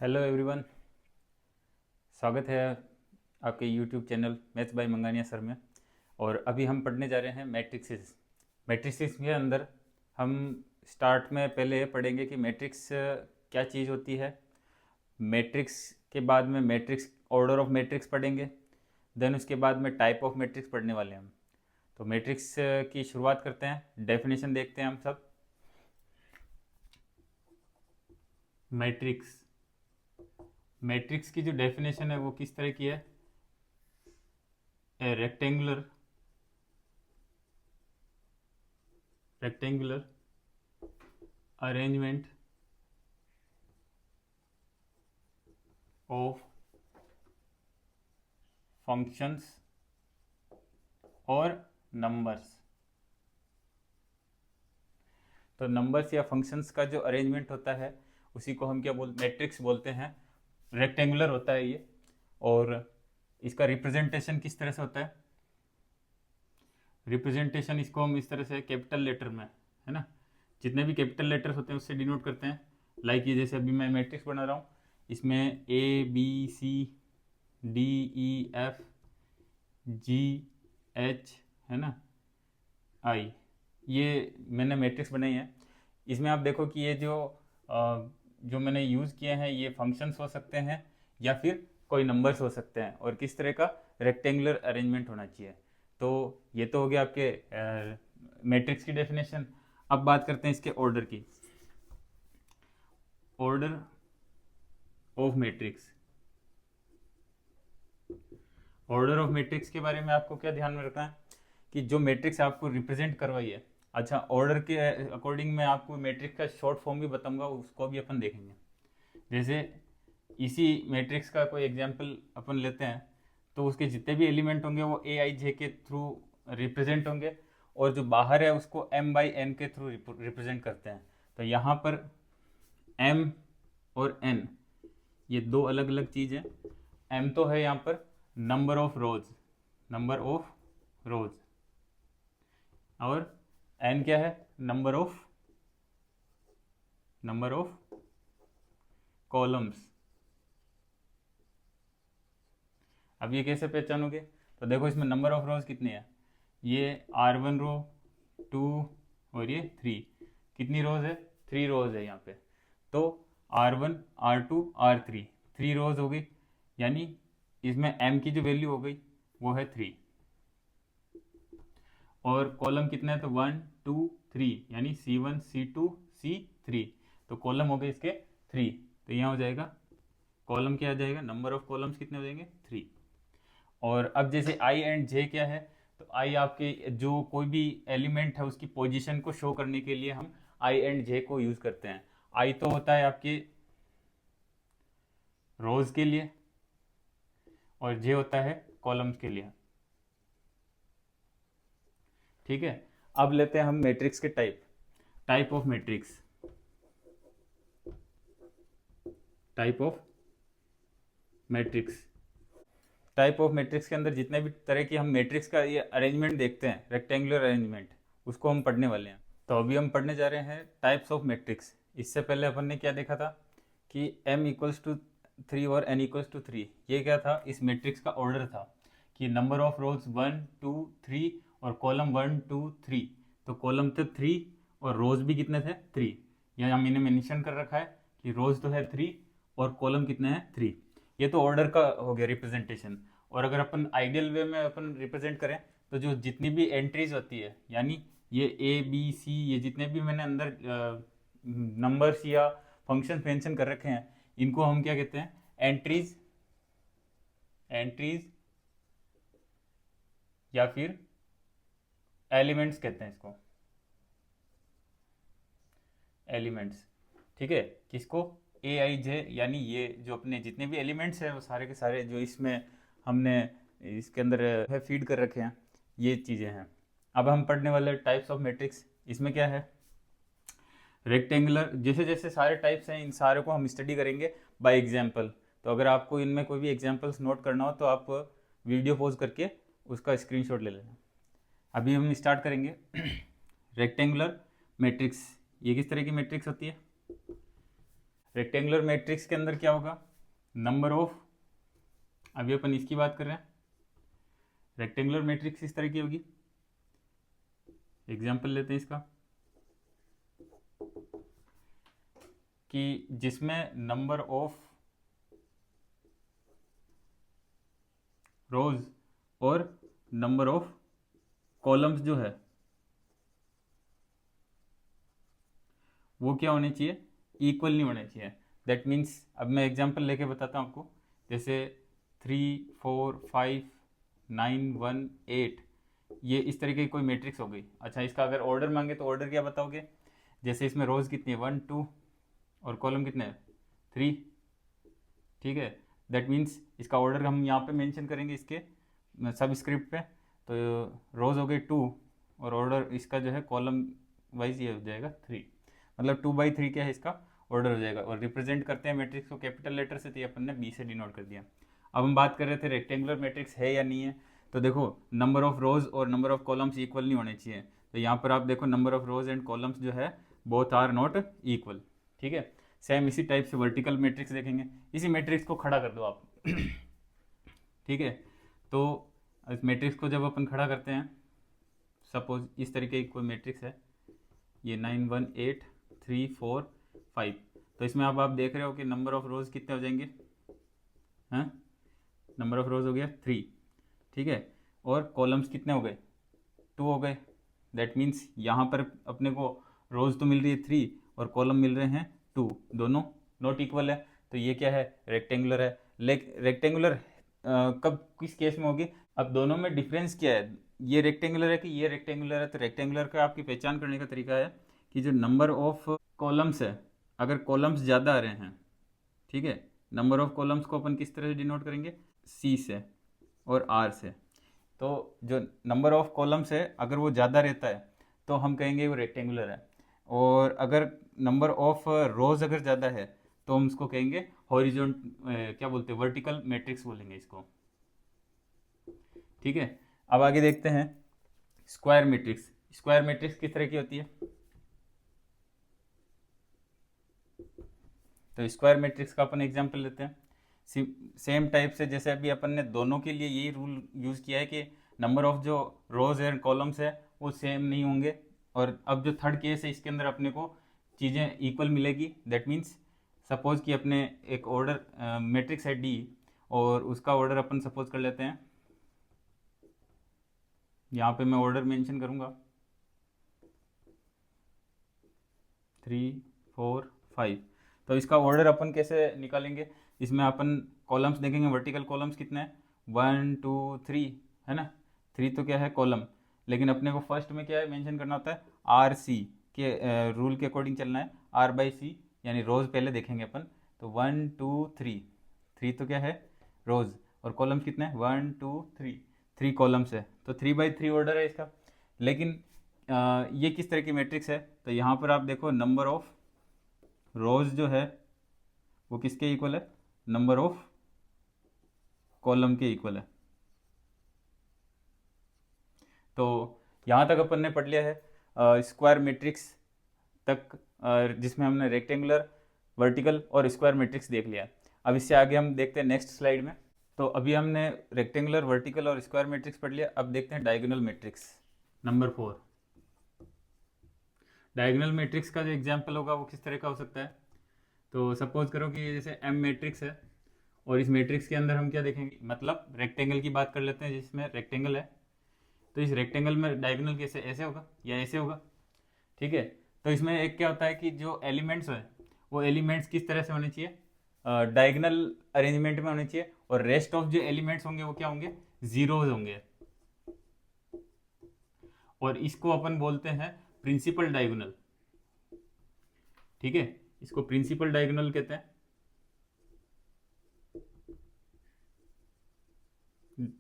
Hello everyone, स्वागत है आपके YouTube channel maths by Mangania sir में। और अभी हम पढ़ने जा रहे हैं मैट्रिक्सेस। मैट्रिक्सेस के अंदर हम स्टार्ट में पहले पढ़ेंगे कि मैट्रिक्स क्या चीज़ होती है। मैट्रिक्स के बाद में मैट्रिक्स ऑर्डर ऑफ मैट्रिक्स पढ़ेंगे। देन उसके बाद में टाइप ऑफ मैट्रिक्स पढ़ने वाले हैं हम। तो मैट्रिक्स की शुरुआत करते हैं, डेफिनेशन देखते हैं हम सब। मैट्रिक्स मैट्रिक्स की जो डेफिनेशन है वो किस तरह की है? ए rectangular arrangement of functions और नंबर्स। तो नंबर्स या फंक्शंस का जो अरेंजमेंट होता है उसी को हम क्या मैट्रिक्स बोलते हैं। रेक्टेंगुलर होता है ये, और इसका रिप्रेजेंटेशन किस तरह से होता है? रिप्रेजेंटेशन इसको हम इस तरह से कैपिटल लेटर में, है ना, जितने भी कैपिटल लेटर्स होते हैं उससे डिनोट करते हैं। लाइक ये जैसे अभी मैं मैट्रिक्स बना रहा हूँ, इसमें A B C D E F G H, है ना, आई, ये मैंने मैट्रिक्स बनाई है। इसमें आप देखो कि ये जो मैंने यूज़ किए हैं ये फंक्शंस हो सकते हैं या फिर कोई नंबर्स हो सकते हैं, और किस तरह का रेक्टेंगुलर अरेंजमेंट होना चाहिए। तो ये तो हो गया आपके मैट्रिक्स की डेफिनेशन। अब बात करते हैं इसके ऑर्डर की। Order of matrix. Order of matrix के बारे में आपको क्या ध्यान में रखना है कि जो मैट्रिक्स आपको रिप्रेजेंट करवाई है, अच्छा, ऑर्डर के अकॉर्डिंग मैं आपको मैट्रिक्स का शॉर्ट फॉर्म भी बताऊंगा, उसको भी अपन देखेंगे। जैसे इसी मैट्रिक्स का कोई एग्जांपल अपन लेते हैं, तो उसके जितने भी एलिमेंट होंगे वो ए आई जे के थ्रू रिप्रेजेंट होंगे, और जो बाहर है उसको एम बाई एन के थ्रू रिप्रेजेंट करते हैं। तो यहाँ पर एम और एन ये दो अलग अलग चीज़ है। एम तो है यहाँ पर नंबर ऑफ रोज, और एन क्या है? Number of columns. अब ये कैसे पहचानोगे? तो देखो इसमें नंबर ऑफ रोज कितनी है, ये R1 रो, 2 और ये 3। कितनी रोज है? 3 रोज है यहाँ पे। तो R1 R2 R3, 3 रोज हो गई, यानी इसमें m की जो वैल्यू हो गई वो है 3। और कॉलम कितना है? तो 1 2 3, यानी C1 C2 C3। तो कॉलम हो गए इसके 3। तो यहाँ हो जाएगा कॉलम क्या आ जाएगा? नंबर ऑफ कॉलम्स कितने हो जाएंगे? 3। और अब जैसे आई एंड जे क्या है? तो आई आपके जो कोई भी एलिमेंट है उसकी पोजीशन को शो करने के लिए हम आई एंड जे को यूज करते हैं। आई तो होता है आपके रोज के लिए, और जे होता है कॉलम्स के लिए। ठीक है, अब लेते हैं हम मैट्रिक्स के type of matrix. Type of matrix type of matrix के अंदर जितने भी तरह की हम मैट्रिक्स का ये अरेंजमेंट देखते हैं, रेक्टेंगुलर अरेंजमेंट, उसको हम पढ़ने वाले हैं। तो अभी हम पढ़ने जा रहे हैं टाइप्स ऑफ मैट्रिक्स। इससे पहले अपन ने क्या देखा था कि m इक्वल्स टू 3 और n इक्वल्स टू 3, ये क्या था? इस मैट्रिक्स का ऑर्डर था कि नंबर ऑफ रोज 1 2 3 और कॉलम 1 2 3। तो कॉलम थे 3 और रोज भी कितने थे? 3। यहाँ मैंने मेंशन कर रखा है कि रोज तो है 3 और कॉलम कितने हैं? 3। ये तो ऑर्डर का हो गया रिप्रेजेंटेशन। और अगर अपन आइडियल वे में अपन रिप्रेजेंट करें तो जो जितनी भी एंट्रीज होती है, यानी ये ए बी सी, ये जितने भी मैंने अंदर नंबर्स या फंक्शन मेंशन कर रखे हैं, इनको हम क्या कहते हैं? एंट्रीज या फिर एलिमेंट्स कहते हैं इसको, एलिमेंट्स। ठीक है, किसको? ए आई जे, यानी ये जो अपने जितने भी एलिमेंट्स हैं वो सारे के सारे जो इसमें हमने इसके अंदर है फीड कर रखे हैं, ये चीज़ें हैं। अब हम पढ़ने वाले टाइप्स ऑफ मैट्रिक्स। इसमें क्या है? रेक्टेंगुलर, जैसे जैसे सारे टाइप्स हैं इन सारे को हम स्टडी करेंगे बाय एग्जांपल। तो अगर आपको इनमें कोई भी एग्जांपल्स नोट करना हो तो आप वीडियो पॉज करके उसका स्क्रीनशॉट ले लेना। अभी हम स्टार्ट करेंगे रेक्टेंगुलर मैट्रिक्स। ये किस तरह की मैट्रिक्स होती है? रेक्टेंगुलर मैट्रिक्स के अंदर क्या होगा, नंबर ऑफ, अभी अपन इसकी बात कर रहे हैं, रेक्टेंगुलर मैट्रिक्स इस तरह की होगी। एग्जाम्पल लेते हैं इसका, कि जिसमें नंबर ऑफ रोज और नंबर ऑफ कॉलम्स जो है वो क्या होने चाहिए, इक्वल नहीं होने चाहिए। दैट मीन्स अब मैं एग्जांपल लेके बताता हूँ आपको, जैसे 3 4 5 9 1 8, ये इस तरीके की कोई मैट्रिक्स हो गई। अच्छा, इसका अगर ऑर्डर मांगे तो ऑर्डर क्या बताओगे, जैसे इसमें रोज कितनी है 1 2 और कॉलम कितने हैं 3, ठीक है। दैट मीन्स इसका ऑर्डर हम यहाँ पे मेंशन करेंगे इसके सब स्क्रिप्ट पे, तो रोज हो गई 2 और ऑर्डर इसका जो है कॉलम वाइज ये हो जाएगा 3, मतलब 2/3 क्या है इसका ऑर्डर हो जाएगा। और रिप्रेजेंट करते हैं मैट्रिक्स को कैपिटल लेटर से, तो ये अपन ने बी से डिनोट कर दिया। अब हम बात कर रहे थे रेक्टेंगुलर मैट्रिक्स है या नहीं है, तो देखो नंबर ऑफ रोज और नंबर ऑफ कॉलम्स इक्वल नहीं होने चाहिए। तो यहाँ पर आप देखो number of rose and columns जो है बोथ आर नॉट इक्वल, ठीक है। सेम इसी टाइप से वर्टिकल मैट्रिक्स देखेंगे, इसी मैट्रिक्स को खड़ा कर दो आप ठीक है। तो इस मैट्रिक्स को जब अपन खड़ा करते हैं, सपोज इस तरीके की कोई मैट्रिक्स है, ये 9 1 8 3 4 5, तो इसमें अब आप देख रहे हो कि नंबर ऑफ रोज कितने हो जाएंगे, हैं, नंबर ऑफ रोज हो गया 3, ठीक है, और कॉलम्स कितने हो गए 2 हो गए। दैट मीन्स यहाँ पर अपने को रोज तो मिल रही है 3 और कॉलम मिल रहे हैं 2, दोनों नॉट इक्वल है, तो ये क्या है, रेक्टेंगुलर है। रेक्टेंगुलर कब किस केस में होगी, अब दोनों में डिफरेंस क्या है, ये रेक्टेंगुलर है कि ये रेक्टेंगुलर है। तो रेक्टेंगुलर का आपकी पहचान करने का तरीका है कि जो नंबर ऑफ कॉलम्स है, अगर कॉलम्स ज़्यादा आ रहे हैं, ठीक है, नंबर ऑफ कॉलम्स को अपन किस तरह से डिनोट करेंगे, सी से और आर से। तो जो नंबर ऑफ कॉलम्स है अगर वो ज़्यादा रहता है तो हम कहेंगे वो रेक्टेंगुलर है, और अगर नंबर ऑफ रोज अगर ज़्यादा है तो हम उसको कहेंगे हॉरिजॉन्ट, क्या बोलते हैं, वर्टिकल मैट्रिक्स बोलेंगे इसको, ठीक है। अब आगे देखते हैं स्क्वायर मैट्रिक्स। स्क्वायर मैट्रिक्स किस तरह की होती है, तो स्क्वायर मैट्रिक्स का अपन एग्जांपल लेते हैं। सेम टाइप से जैसे अभी अपन ने दोनों के लिए यही रूल यूज़ किया है कि नंबर ऑफ जो रोज एंड कॉलम्स है वो सेम नहीं होंगे, और अब जो थर्ड केस है इसके अंदर अपने को चीज़ें इक्वल मिलेगी। दैट मीन्स सपोज कि अपने एक ऑर्डर मैट्रिक्स है डी, और उसका ऑर्डर अपन सपोज कर लेते हैं, यहाँ पे मैं ऑर्डर मेंशन करूँगा 3 4 5, तो इसका ऑर्डर अपन कैसे निकालेंगे, इसमें अपन कॉलम्स देखेंगे, वर्टिकल कॉलम्स कितने हैं 1 2 3, है ना, 3 तो क्या है कॉलम, लेकिन अपने को फर्स्ट में क्या है मेंशन करना होता है, आर सी के रूल के अकॉर्डिंग चलना है, R/C, यानी रोज पहले देखेंगे अपन, तो 1 2 3, 3 तो क्या है रोज, और कॉलम्स कितने हैं 1 2 3, 3 कॉलम्स है, तो 3/3 ऑर्डर है इसका। लेकिन ये किस तरह की मैट्रिक्स है, तो यहाँ पर आप देखो नंबर ऑफ रोज जो है वो किसके इक्वल है, नंबर ऑफ कॉलम के इक्वल है। तो यहाँ तक अपन ने पढ़ लिया है स्क्वायर मैट्रिक्स तक, जिसमें हमने रेक्टेंगुलर, वर्टिकल और स्क्वायर मैट्रिक्स देख लिया। अब इससे आगे हम देखते हैं नेक्स्ट स्लाइड में। तो अभी हमने रेक्टेंगुलर, वर्टिकल और स्क्वायर मैट्रिक्स पढ़ लिया, अब देखते हैं diagonal matrix number 4। Diagonal matrix का जो एग्जाम्पल होगा वो किस तरह का हो सकता है, तो सपोज करो कि जैसे एम मैट्रिक्स है, और इस मैट्रिक्स के अंदर हम क्या देखेंगे, मतलब रेक्टेंगल की बात कर लेते हैं, जिसमें रेक्टेंगल है, तो इस रेक्टेंगल में डायगोनल कैसे, ऐसे होगा या ऐसे होगा, ठीक है। तो इसमें एक क्या होता है कि जो एलिमेंट्स है वो एलिमेंट्स किस तरह से होने चाहिए, डायगोनल अरेंजमेंट में होने चाहिए, और रेस्ट ऑफ जो एलिमेंट्स होंगे वो क्या होंगे, जीरोज होंगे, और इसको अपन बोलते हैं प्रिंसिपल डायगोनल, ठीक है, इसको प्रिंसिपल डायगोनल कहते हैं।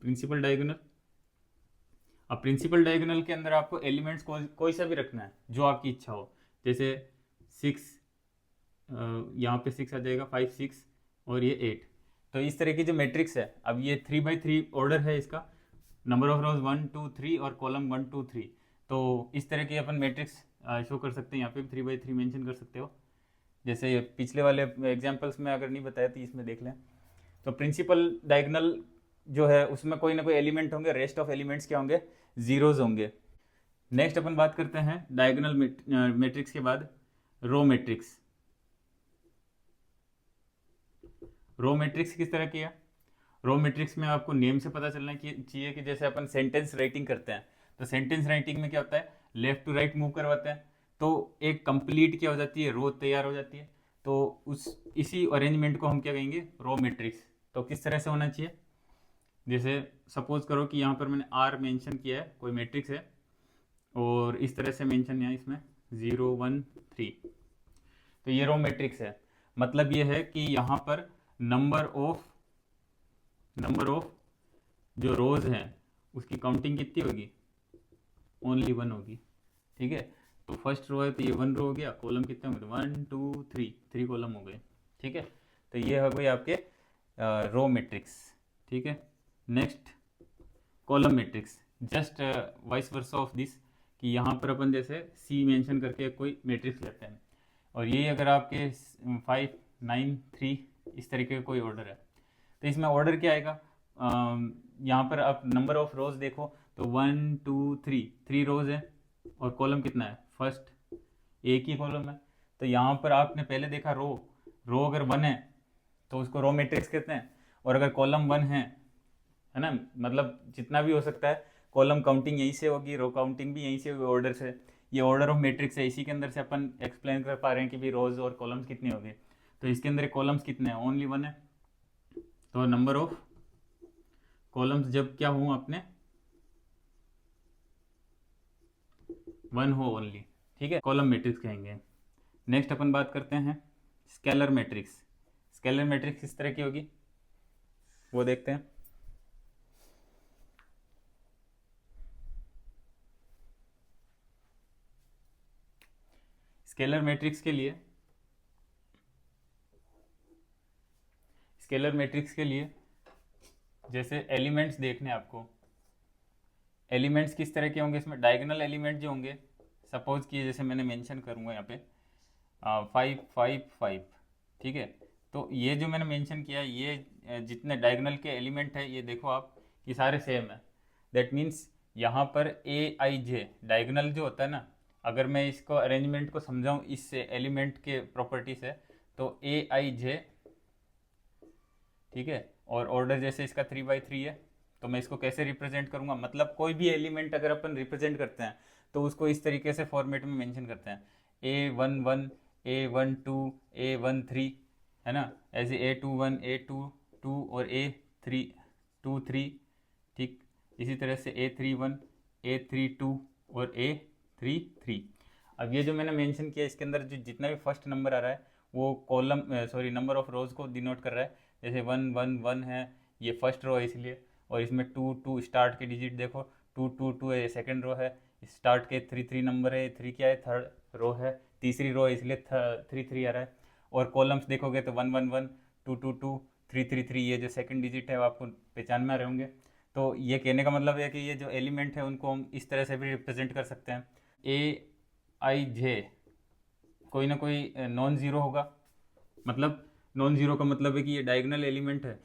प्रिंसिपल डायगोनल, अब प्रिंसिपल डायगोनल के अंदर आपको एलिमेंट्स कोई सा भी रखना है जो आपकी इच्छा हो, जैसे 6, यहाँ पे 6 आ जाएगा, 5 6 और ये 8। तो इस तरह की जो मैट्रिक्स है, अब ये 3/3 ऑर्डर है इसका, नंबर ऑफ रोज 1 2 3 और कॉलम 1 2 3, तो इस तरह की अपन मैट्रिक्स शो कर सकते हैं, यहाँ पे 3/3 मेंशन कर सकते हो। जैसे ये पिछले वाले एग्जाम्पल्स में अगर नहीं बताया तो इसमें देख लें। तो प्रिंसिपल डायगोनल जो है उसमें कोई ना कोई एलिमेंट होंगे, रेस्ट ऑफ एलिमेंट्स क्या होंगे, जीरोज होंगे। नेक्स्ट अपन बात करते हैं डायगोनल मैट्रिक्स के बाद रो मैट्रिक्स। रो मैट्रिक्स किस तरह की है? रो मैट्रिक्स में आपको नेम से पता चलना चाहिए कि जैसे अपन सेंटेंस राइटिंग करते हैं, तो सेंटेंस राइटिंग में क्या होता है, लेफ्ट टू राइट मूव करवाते हैं, तो एक कंप्लीट क्या हो जाती है, रो तैयार हो जाती है। तो उस इसी अरेंजमेंट को हम क्या कहेंगे, रो मैट्रिक्स। तो किस तरह से होना चाहिए, जैसे सपोज करो कि यहाँ पर मैंने आर मेंशन किया है, कोई मैट्रिक्स है, और इस तरह से मेंशन है इसमें 0 1 3, तो ये रो मैट्रिक्स है। मतलब ये है कि यहाँ पर नंबर ऑफ जो रोज हैं उसकी काउंटिंग कितनी होगी, ओनली 1 होगी। ठीक है, तो फर्स्ट रो है तो ये 1 रो हो गया, कॉलम कितने होंगे, 1 2 3, 3 कॉलम हो गए। ठीक है, तो ये हो गए आपके रो मैट्रिक्स। ठीक है, next column matrix, just vice versa of this, कि यहाँ पर अपन जैसे सी मेंशन करके कोई मैट्रिक्स लेते हैं, और ये अगर आपके 5 9 3 इस तरीके का कोई ऑर्डर है, तो इसमें ऑर्डर क्या आएगा, यहाँ पर आप नंबर ऑफ रोज देखो तो 1 2 3, 3 रोज है, और कॉलम कितना है, फर्स्ट एक ही कॉलम है। तो यहाँ पर आपने पहले देखा रो अगर 1 है तो उसको रो मैट्रिक्स कहते हैं, और अगर कॉलम 1 है ना, मतलब जितना भी हो सकता है, कॉलम काउंटिंग यहीं से होगी, रो काउंटिंग भी यहीं से होगी, ऑर्डर से। ये ऑर्डर ऑफ मैट्रिक्स है, इसी के अंदर से अपन एक्सप्लेन कर पा रहे हैं कि भी रोज और कॉलम्स कितने हो गए। तो इसके अंदर कॉलम्स कितने हैं, ओनली 1 है, तो नंबर ऑफ कॉलम्स जब क्या हो अपने 1 हो ओनली। ठीक है, कॉलम मैट्रिक्स कहेंगे। नेक्स्ट अपन बात करते हैं स्केलर मैट्रिक्स। स्केलर मैट्रिक्स किस तरह की होगी वो देखते हैं। स्केलर मैट्रिक्स के लिए जैसे एलिमेंट्स देखने आपको, एलिमेंट्स किस तरह के होंगे इसमें, डायगोनल एलिमेंट जो होंगे, सपोज कि जैसे मैंने मेंशन करूंगा यहाँ पे 5 5 5। ठीक है, तो ये जो मैंने मेंशन किया है, ये जितने डायगोनल के एलिमेंट है, ये देखो आप ये सारे सेम है। दैट मीन्स यहाँ पर ए आई जे डायगोनल जो होता है ना, अगर मैं इसको अरेंजमेंट को समझाऊँ इससे एलिमेंट के प्रॉपर्टी से, तो ए आई जे, ठीक है, और ऑर्डर जैसे इसका 3 by 3 है, तो मैं इसको कैसे रिप्रेजेंट करूंगा, मतलब कोई भी एलिमेंट अगर अपन रिप्रेजेंट करते हैं तो उसको इस तरीके से फॉर्मेट में मेंशन करते हैं, A11 A12 A13, है ना, ऐसे A21 A22 और A23, ठीक, इसी तरह से A31 A32 और A33। अब ये जो मैंने मेंशन किया इसके अंदर जो जितना भी फर्स्ट नंबर आ रहा है वो कॉलम नंबर ऑफ रोज को डिनोट कर रहा है। जैसे 1 1 1 है, ये फर्स्ट रो है इसलिए, और इसमें 2 2 स्टार्ट के डिजिट देखो, 2 2 2 है, ये सेकंड रो है, स्टार्ट के 3 3 नंबर है, 3 क्या है, थर्ड रो है, तीसरी रो है इसलिए 3 3 आ रहा है। और कॉलम्स देखोगे तो 1 1 1 2 2 2 3 3 3, ये जो सेकंड डिजिट है वो आपको पहचान में आ रहे होंगे। तो ये कहने का मतलब है कि ये जो एलिमेंट है उनको हम इस तरह से भी रिप्रेजेंट कर सकते हैं। ए आई जे कोई ना कोई नॉन ज़ीरो होगा, मतलब नॉन ज़ीरो का मतलब है कि ये डायगोनल एलिमेंट है,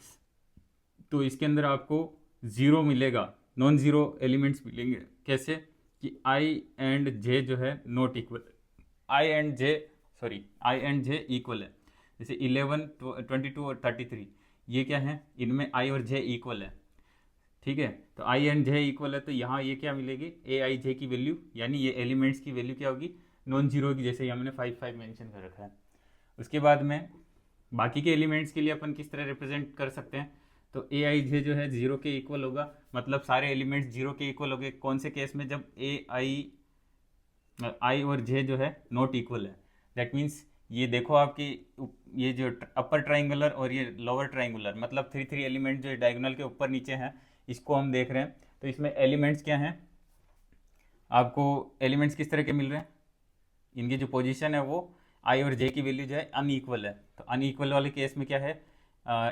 तो इसके अंदर आपको ज़ीरो मिलेगा, नॉन ज़ीरो एलिमेंट्स मिलेंगे। कैसे कि आई एंड जे जो है not equal, I and J equal है। जैसे 11 22 और 33 ये क्या है, इनमें आई और जे इक्वल है। ठीक है, तो आई एंड जे इक्वल है, तो यहाँ ये क्या मिलेगी, ए आई जे की वैल्यू, यानी ये एलिमेंट्स की वैल्यू क्या होगी, नॉन जीरो की, जैसे यहाँ मैंने 5 5 मेंशन कर रखा है। उसके बाद में बाकी के एलिमेंट्स के लिए अपन किस तरह रिप्रेजेंट कर सकते हैं, तो ए आई जे जो है जीरो के इक्वल होगा, मतलब सारे एलिमेंट्स जीरो के इक्वल हो गए। कौन से केस में, जब आई और जे जो है नॉट इक्वल है। दैट मीन्स ये देखो आपकी ये जो अपर ट्राइंगुलर और ये लोअर ट्राइंगुलर, मतलब 3 3 एलिमेंट जो डायगोनल के ऊपर नीचे हैं, इसको हम देख रहे हैं। तो इसमें एलिमेंट्स क्या हैं, आपको एलिमेंट्स किस तरह के मिल रहे हैं, इनकी जो पोजीशन है वो आई और जे की वैल्यू जो है अनईक्वल है। तो अनईक्वल वाले केस में क्या है,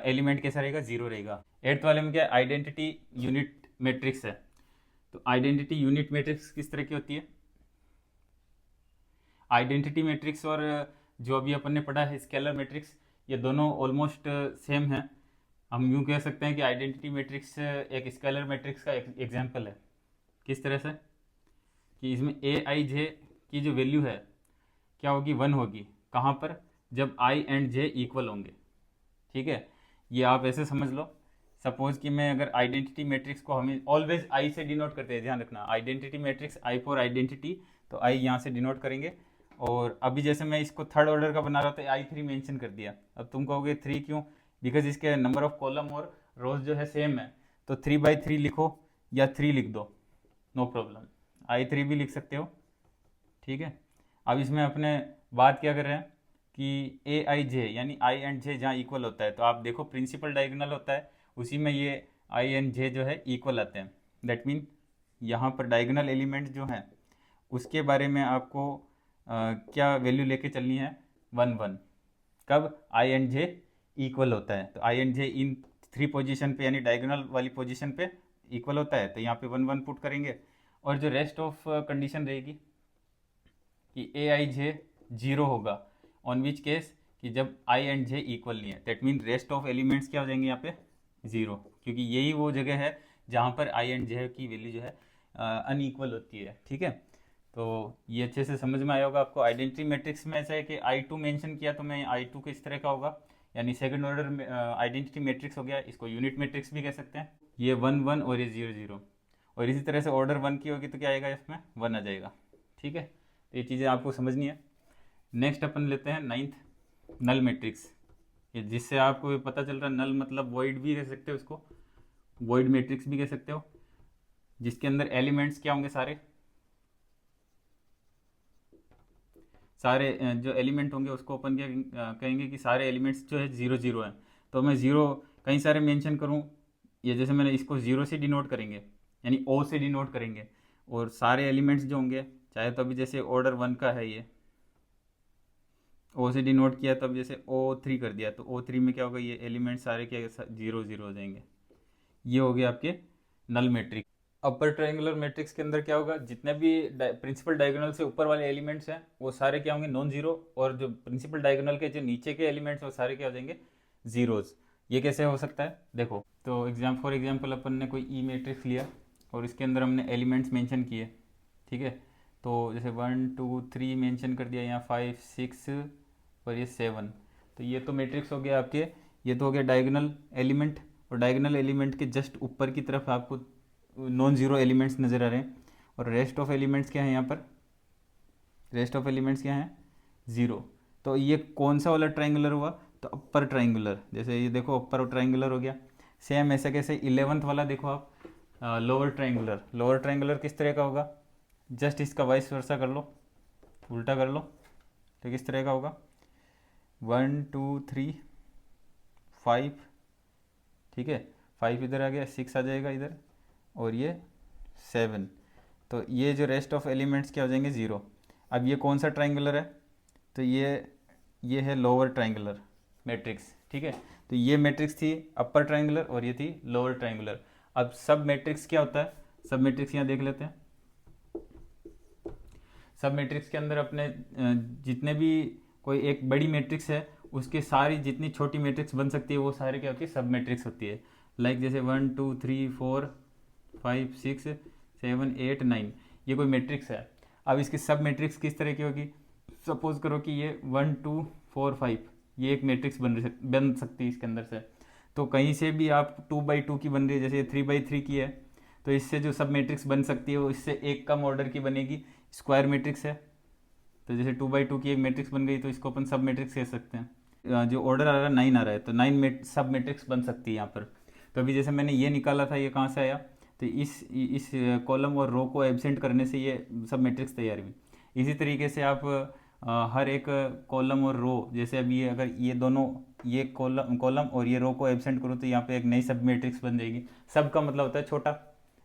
एलिमेंट कैसा रहेगा, जीरो रहेगा। एट्थ वाले में क्या है, आइडेंटिटी यूनिट मैट्रिक्स है। तो आइडेंटिटी यूनिट मैट्रिक्स किस तरह की होती है, आइडेंटिटी मैट्रिक्स और जो अभी अपन ने पढ़ा है स्केलर मैट्रिक्स, ये दोनों ऑलमोस्ट सेम है। हम यूँ कह सकते हैं कि आइडेंटिटी मैट्रिक्स एक स्केलर मैट्रिक्स का एग्जाम्पल है। किस तरह से कि इसमें ए आई जे की जो वैल्यू है क्या होगी, 1 होगी। कहाँ पर, जब आई एंड जे इक्वल होंगे। ठीक है, ये आप ऐसे समझ लो। सपोज कि मैं अगर आइडेंटिटी मैट्रिक्स को, हमें ऑलवेज आई से डिनोट करते हैं, ध्यान रखना, identity matrix I for identity, तो आई यहाँ से डिनोट करेंगे। और अभी जैसे मैं इसको थर्ड ऑर्डर का बना रहा था, आई 3 मेंशन कर दिया। अब तुम कहोगे 3 क्यों, बिकॉज इसके नंबर ऑफ कॉलम और रोज जो है सेम है, तो 3/3 लिखो या 3 लिख दो, नो प्रॉब्लम, I3 भी लिख सकते हो। ठीक है, अब इसमें अपने बात क्या कर रहे हैं कि ए आई जे यानी आई एंड जे जहाँ इक्वल होता है, तो आप देखो प्रिंसिपल डायगोनल होता है, उसी में ये आई एंड जे जो है इक्वल आते हैं। दैट मीन यहाँ पर डायगोनल एलिमेंट जो हैं उसके बारे में आपको क्या वैल्यू लेके चलनी है, 1 1। कब आई एंड जे इक्वल होता है, तो आई एंड जे इन 3 पोजीशन पे यानी डायगोनल वाली पोजीशन पे इक्वल होता है, तो यहाँ पे 1 1 पुट करेंगे। और जो रेस्ट ऑफ कंडीशन रहेगी कि ए आई जे 0 होगा, ऑन विच केस कि जब आई एंड जे इक्वल नहीं है। That mean rest of elements क्या हो जाएंगे यहाँ पे, 0, क्योंकि यही वो जगह है जहाँ पर आई एंड जे की वैल्यू जो है अनइक्वल होती है। ठीक है, तो ये अच्छे से समझ में आया होगा आपको। आइडेंटिटी मैट्रिक्स में ऐसा है कि I2 मेंशन किया तो मैं I2 किस तरह का होगा, यानी सेकंड ऑर्डर आइडेंटिटी मैट्रिक्स हो गया, इसको यूनिट मैट्रिक्स भी कह सकते हैं। ये 1 1 और ये 0 0, और इसी तरह से ऑर्डर 1 की होगी तो क्या आएगा, इसमें 1 आ जाएगा। ठीक है, तो ये चीज़ें आपको समझनी है। नेक्स्ट अपन लेते हैं 9th नल मैट्रिक्स, ये जिससे आपको पता चल रहा है नल मतलब वॉइड भी कह सकते हो, इसको वॉइड मैट्रिक्स भी कह सकते हो, जिसके अंदर एलिमेंट्स क्या होंगे, सारे जो एलिमेंट होंगे उसको अपन क्या कहेंगे कि सारे एलिमेंट्स जो है 0 0 हैं। तो मैं 0 कई सारे मेंशन करूँ, ये जैसे मैंने इसको 0 से डिनोट करेंगे यानी O से डिनोट करेंगे, और सारे एलिमेंट्स जो होंगे, चाहे तो अभी जैसे ऑर्डर 1 का है ये O से डिनोट किया, तब जैसे O3 कर दिया, तो O3 में क्या होगा, ये एलिमेंट सारे क्या 0 0 हो जाएंगे। ये हो गए आपके null matrix. Upper triangular matrix के अंदर क्या होगा, जितने भी प्रिंसिपल डायगोनल से ऊपर वाले एलिमेंट्स हैं वो सारे क्या होंगे, नॉन जीरो, और जो प्रिंसिपल डायगोनल के जो नीचे के एलिमेंट्स वो सारे क्या हो जाएंगे, जीरोज। ये कैसे हो सकता है, देखो, तो फॉर एग्जाम्पल अपन ने कोई ई मैट्रिक्स लिया और इसके अंदर हमने एलिमेंट्स मेंशन किए। ठीक है, तो जैसे 1 2 3 मेंशन कर दिया, यहाँ 5 6 और ये 7, तो ये तो मैट्रिक्स हो गया आपके, ये तो हो गया डायगोनल एलिमेंट। और डायगोनल एलिमेंट के जस्ट ऊपर की तरफ आपको नॉन जीरो एलिमेंट्स नज़र आ रहे हैं, और रेस्ट ऑफ एलिमेंट्स क्या है, यहाँ पर रेस्ट ऑफ एलिमेंट्स क्या हैं, 0। तो ये कौन सा वाला ट्राइंगुलर हुआ, तो अपर ट्राइंगुलर। जैसे ये देखो अपर ट्राइंगुलर हो गया। सेम ऐसा कैसे 11th वाला देखो आप, लोअर ट्राइंगुलर। लोअर ट्राइंगुलर किस तरह का होगा, जस्ट इसका वाइस वर्सा कर लो, उल्टा कर लो, तो किस तरह का होगा, 1 2 3 5, ठीक है, 5 इधर आ गया, 6 आ जाएगा इधर, और ये 7। तो ये जो रेस्ट ऑफ एलिमेंट्स क्या हो जाएंगे, 0। अब ये कौन सा ट्राइंगुलर है, तो ये है लोअर ट्राइंगुलर मैट्रिक्स। ठीक है, तो ये मैट्रिक्स थी अपर ट्राइंगुलर और ये थी लोअर ट्राइंगुलर। अब सब मैट्रिक्स क्या होता है, सब मैट्रिक्स यहाँ देख लेते हैं। सब मैट्रिक्स के अंदर अपने जितने भी कोई एक बड़ी मैट्रिक्स है उसके सारी जितनी छोटी मैट्रिक्स बन सकती है वो सारे क्या होती है, सब मैट्रिक्स होती है। लाइक जैसे 1 2 3 4 5 6 7 8 9, ये कोई मैट्रिक्स है। अब इसकी सब मैट्रिक्स किस तरह की होगी, सपोज करो कि ये 1 2 4 5 ये एक मैट्रिक्स बन सकती है इसके अंदर से। तो कहीं से भी आप 2/2 की बन रही है, जैसे 3/3 की है, तो इससे जो सब मैट्रिक्स बन सकती है वो इससे एक कम ऑर्डर की बनेगी, स्क्वायर मैट्रिक्स है। तो जैसे 2/2 की एक मैट्रिक्स बन गई तो इसको अपन सब मैट्रिक्स कह सकते हैं। जो ऑर्डर आ रहा है 9 आ रहा है, तो 9 सब मैट्रिक्स बन सकती है यहाँ पर। तो अभी जैसे मैंने ये निकाला था, ये कहाँ से आया, तो इस कॉलम और रो को एब्सेंट करने से ये सब मैट्रिक्स तैयार हुई। इसी तरीके से आप हर एक कॉलम और रो, जैसे अभी ये अगर ये दोनों, ये कॉलम और ये रो को एब्सेंट करूँ तो यहाँ पे एक नई सब मैट्रिक्स बन जाएगी। सब का मतलब होता है छोटा,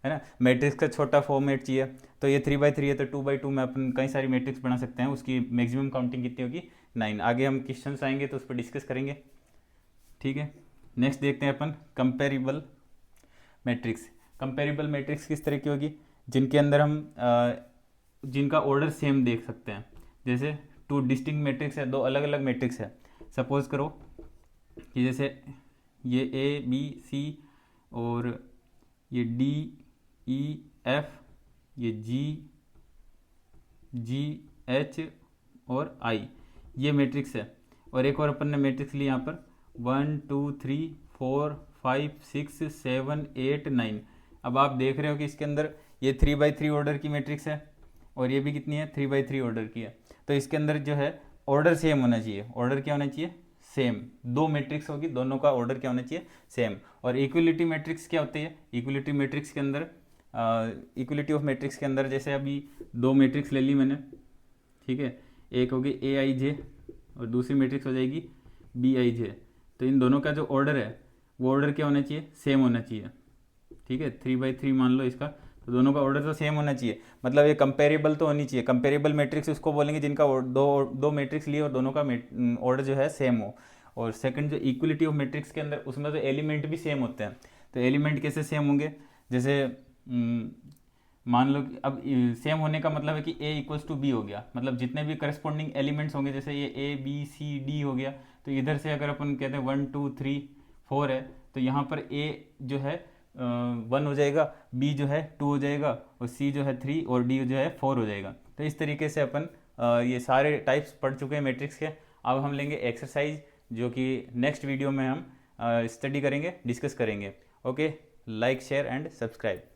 है ना, मैट्रिक्स का छोटा फॉर्मेट चाहिए। तो ये 3/3 है, तो 2/2 में अपन कई सारी मैट्रिक्स बना सकते हैं, उसकी मैक्सिमम काउंटिंग कितनी होगी, 9। आगे हम क्वेश्चन आएंगे तो उस पर डिस्कस करेंगे। ठीक है, नेक्स्ट देखते हैं अपन कंपेरेबल मैट्रिक्स। कंपेरेबल मैट्रिक्स किस तरह की होगी, जिनके अंदर हम जिनका ऑर्डर सेम देख सकते हैं। जैसे टू डिस्टिंक्ट मैट्रिक्स है, दो अलग अलग मैट्रिक्स है। सपोज करो कि जैसे ये ए बी सी और ये डी ई एफ, ये जी जी एच और आई, ये मैट्रिक्स है। और एक और अपन ने मैट्रिक्स ली यहाँ पर 1 2 3 4 5 6 7 8 9। अब आप देख रहे हो कि इसके अंदर ये 3x3 ऑर्डर की मैट्रिक्स है और ये भी कितनी है, 3x3 ऑर्डर की है। तो इसके अंदर जो है ऑर्डर सेम होना चाहिए। ऑर्डर क्या होना चाहिए, सेम। दो मैट्रिक्स होगी, दोनों का ऑर्डर क्या होना चाहिए, सेम। और इक्वलिटी मैट्रिक्स क्या होती है, इक्वलिटी मैट्रिक्स के अंदर इक्वलिटी ऑफ मैट्रिक्स के अंदर जैसे अभी दो मैट्रिक्स ले ली मैंने, ठीक है, एक होगी ए आई जे और दूसरी मैट्रिक्स हो जाएगी बी आई जे। तो इन दोनों का जो ऑर्डर है वो ऑर्डर क्या होना चाहिए, सेम होना चाहिए, ठीक है। 3x3 मान लो इसका, तो दोनों का ऑर्डर तो सेम होना चाहिए, मतलब ये कंपेरेबल तो होनी चाहिए। कंपेरेबल मैट्रिक्स उसको बोलेंगे जिनका दो मैट्रिक्स लिए और दोनों का ऑर्डर जो है सेम हो। और सेकंड जो इक्वलिटी ऑफ मैट्रिक्स के अंदर, उसमें तो एलिमेंट भी सेम होते हैं। तो एलिमेंट कैसे सेम होंगे, जैसे मान लो कि अब सेम होने का मतलब है कि a इक्वल्स टू बी हो गया, मतलब जितने भी करस्पॉन्डिंग एलिमेंट्स होंगे, जैसे ये ए बी सी डी हो गया, तो इधर से अगर अपन कहते हैं 1 2 3 4 है, तो यहाँ पर a जो है 1 हो जाएगा, b जो है 2 हो जाएगा और c जो है 3 और d जो है 4 हो जाएगा। तो इस तरीके से अपन ये सारे टाइप्स पढ़ चुके हैं मैट्रिक्स के। अब हम लेंगे एक्सरसाइज, जो कि नेक्स्ट वीडियो में हम स्टडी करेंगे, डिस्कस करेंगे। Okay, like share and subscribe.